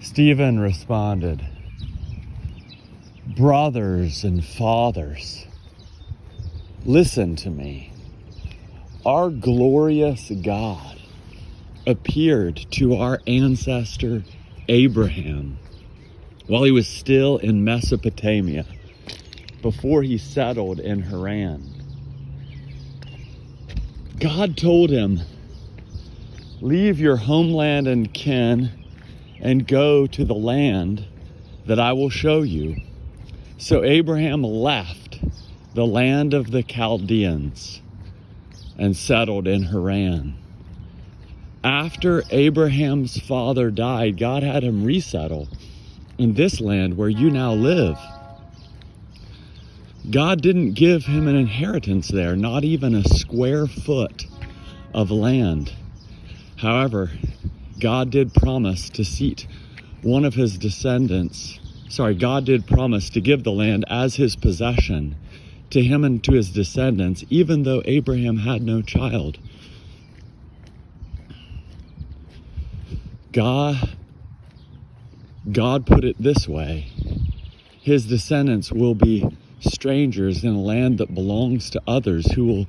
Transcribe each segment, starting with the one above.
Stephen responded, "Brothers and fathers, listen to me. Our glorious God appeared to our ancestor Abraham while he was still in Mesopotamia, before he settled in Haran. God told him, 'Leave your homeland and kin and go to the land that I will show you.' So Abraham left the land of the Chaldeans and settled in Haran. After Abraham's father died, God had him resettle in this land where you now live. God didn't give him an inheritance there, not even a square foot of land. However, God did promise to seat one of his descendants. God did promise to give the land as his possession to him and to his descendants, even though Abraham had no child. God put it this way: his descendants will be strangers in a land that belongs to others, who will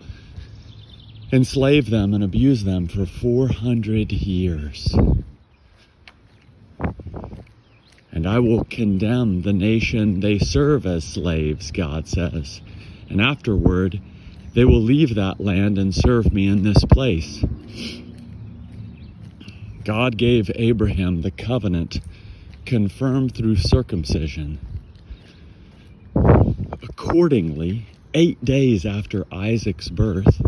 enslave them and abuse them for 400 years. And I will condemn the nation they serve as slaves, God says. And afterward, they will leave that land and serve me in this place. God gave Abraham the covenant confirmed through circumcision. Accordingly, 8 days after Isaac's birth,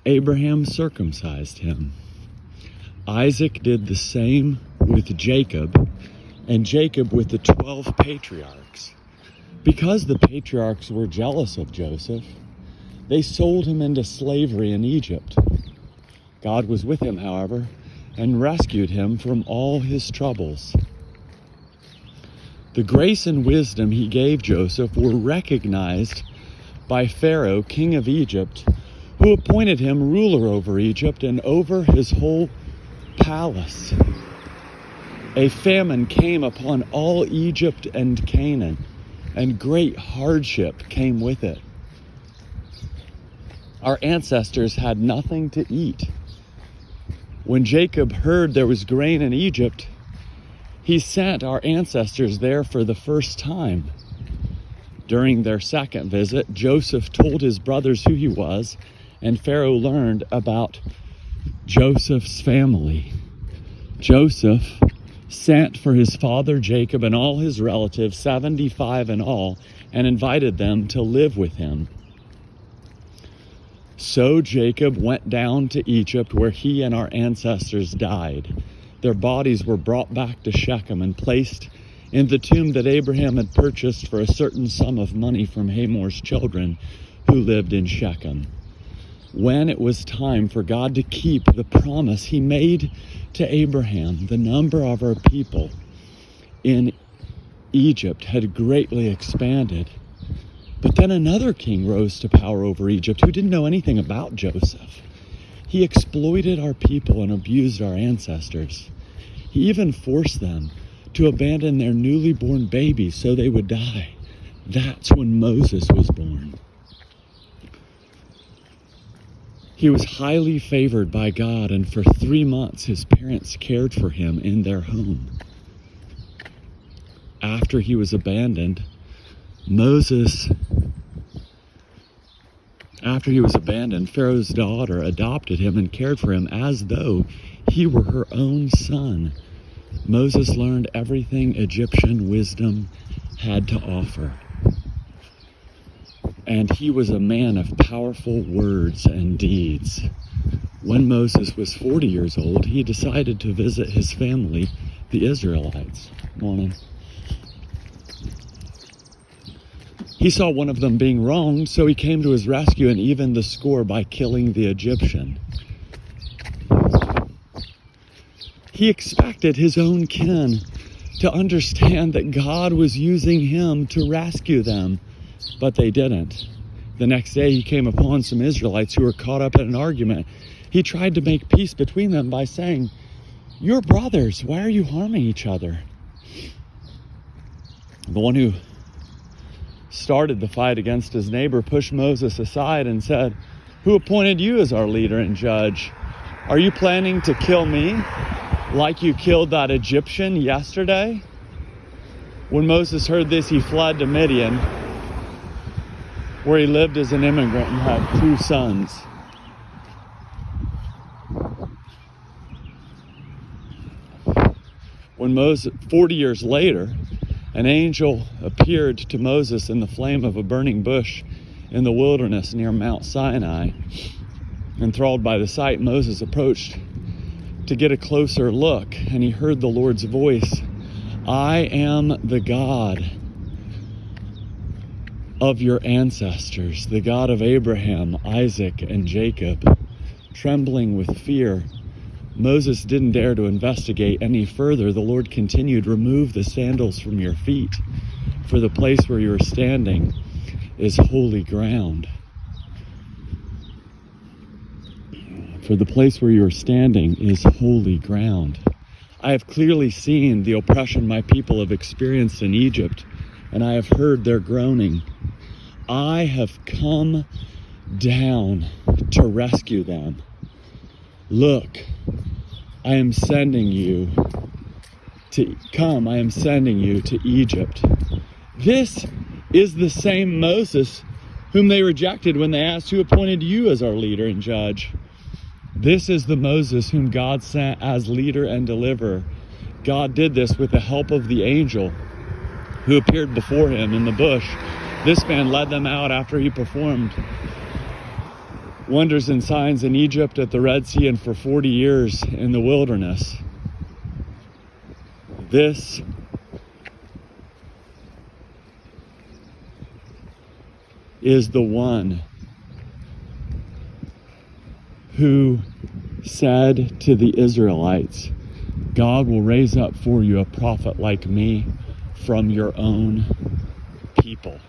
Abraham circumcised him. Isaac did the same with Jacob, and Jacob with the 12 patriarchs. Because the patriarchs were jealous of Joseph, they sold him into slavery in Egypt. God was with him, however, and rescued him from all his troubles. The grace and wisdom he gave Joseph were recognized by Pharaoh, king of Egypt, who appointed him ruler over Egypt and over his whole palace. A famine came upon all Egypt and Canaan, and great hardship came with it. Our ancestors had nothing to eat. When Jacob heard there was grain in Egypt, he sent our ancestors there for the first time. During their second visit, Joseph told his brothers who he was, and Pharaoh learned about Joseph's family. Joseph sent for his father Jacob and all his relatives, 75 in all, and invited them to live with him. So Jacob went down to Egypt, where he and our ancestors died. Their bodies were brought back to Shechem and placed in the tomb that Abraham had purchased for a certain sum of money from Hamor's children who lived in Shechem. When it was time for God to keep the promise he made to Abraham, the number of our people in Egypt had greatly expanded. But then another king rose to power over Egypt who didn't know anything about Joseph. He exploited our people and abused our ancestors. He even forced them to abandon their newly born babies so they would die. That's when Moses was born. He was highly favored by God, and for 3 months his parents cared for him in their home. After he was abandoned, Pharaoh's daughter adopted him and cared for him as though he were her own son. Moses learned everything Egyptian wisdom had to offer. And he was a man of powerful words and deeds. When Moses was 40 years old, he decided to visit his family, the Israelites. Morning. He saw one of them being wronged, so he came to his rescue and evened the score by killing the Egyptian. He expected his own kin to understand that God was using him to rescue them, but they didn't. The next day he came upon some Israelites who were caught up in an argument. He tried to make peace between them by saying, "You're brothers, why are you harming each other?" the one who started the fight against his neighbor, pushed Moses aside and said, "Who appointed you as our leader and judge? Are you planning to kill me like you killed that Egyptian yesterday?" When Moses heard this, he fled to Midian, where he lived as an immigrant and had 2 sons. When 40 years later, an angel appeared to Moses in the flame of a burning bush in the wilderness near Mount Sinai. Enthralled by the sight, Moses approached to get a closer look, and he heard the Lord's voice, "I am the God of your ancestors, the God of Abraham, Isaac, and Jacob." Trembling with fear, Moses didn't dare to investigate any further. The Lord continued, "Remove the sandals from your feet, for the place where you are standing is holy ground." For the place where you are standing is holy ground. I have clearly seen the oppression my people have experienced in Egypt, and I have heard their groaning. I have come down to rescue them. Look, I am sending you to Egypt. This is the same Moses whom they rejected when they asked, "Who appointed you as our leader and judge?" This is the Moses whom God sent as leader and deliverer. God did this with the help of the angel who appeared before him in the bush. This man led them out after he performed wonders and signs in Egypt, at the Red Sea, and for 40 years in the wilderness. This is the one who said to the Israelites, "God will raise up for you a prophet like me from your own people."